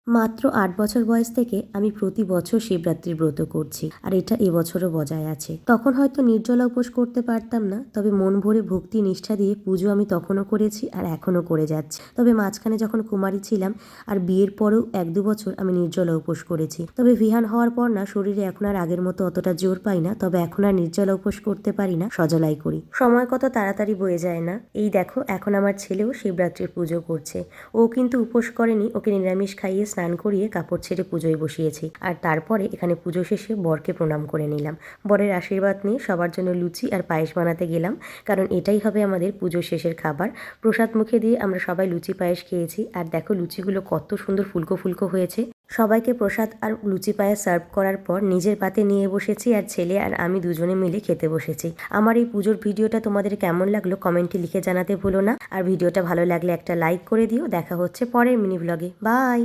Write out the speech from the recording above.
মাত্র ৮ বছর বয়স থেকে আমি প্রতি বছর শিবরাত্রির ব্রত করছি, আর এটা এবছরও বজায় আছে। তখন হয়তো নির্জলা উপোস করতে পারতাম না, তবে মন ভরে ভক্তি নিষ্ঠা দিয়ে পুজো আমি তখনও করেছি আর এখনও করে যাচ্ছি। তবে মাঝখানে যখন কুমারী ছিলাম আর বিয়ের পরেও ১-২ বছর আমি নির্জলা উপোস করেছি। তবে বিহান হওয়ার পর না শরীরে এখন আর আগের মতো অতটা জোর পাই না, তবে এখন আর নির্জলা উপোস করতে পারি না, সজলাই করি। সময় কত তাড়াতাড়ি বয়ে যায় না। এই দেখো, এখন আমার ছেলেও শিবরাত্রির পুজো করছে। ও কিন্তু উপোস করেনি, ওকে নিরামিষ খাইয়ে স্নান করিয়ে কাপড় ছেড়ে পুজোয় বসিয়েছি। আর তারপরে এখানে পুজো শেষে বরকে প্রণাম করে নিলাম। বরের আশীর্বাদ নিয়ে সবার জন্য লুচি আর পায়েস বানাতে গেলাম, কারণ এটাই হবে আমাদের পুজো শেষের খাবার। প্রসাদ মুখে দিয়ে আমরা সবাই লুচি পায়েস খেয়েছি। আর দেখো লুচিগুলো কত সুন্দর ফুলকো ফুলকো হয়েছে। সবাইকে প্রসাদ আর লুচি পায়েস সার্ভ করার পর নিজের পাতে নিয়ে বসেছি, আর ছেলে আর আমি দুজনে মিলে খেতে বসেছি। আমার এই পুজোর ভিডিওটা তোমাদের কেমন লাগলো কমেন্টে লিখে জানাতে ভুলো না। আর ভিডিওটা ভালো লাগলে একটা লাইক করে দিও। দেখা হচ্ছে পরের মিনি ব্লগে। বাই।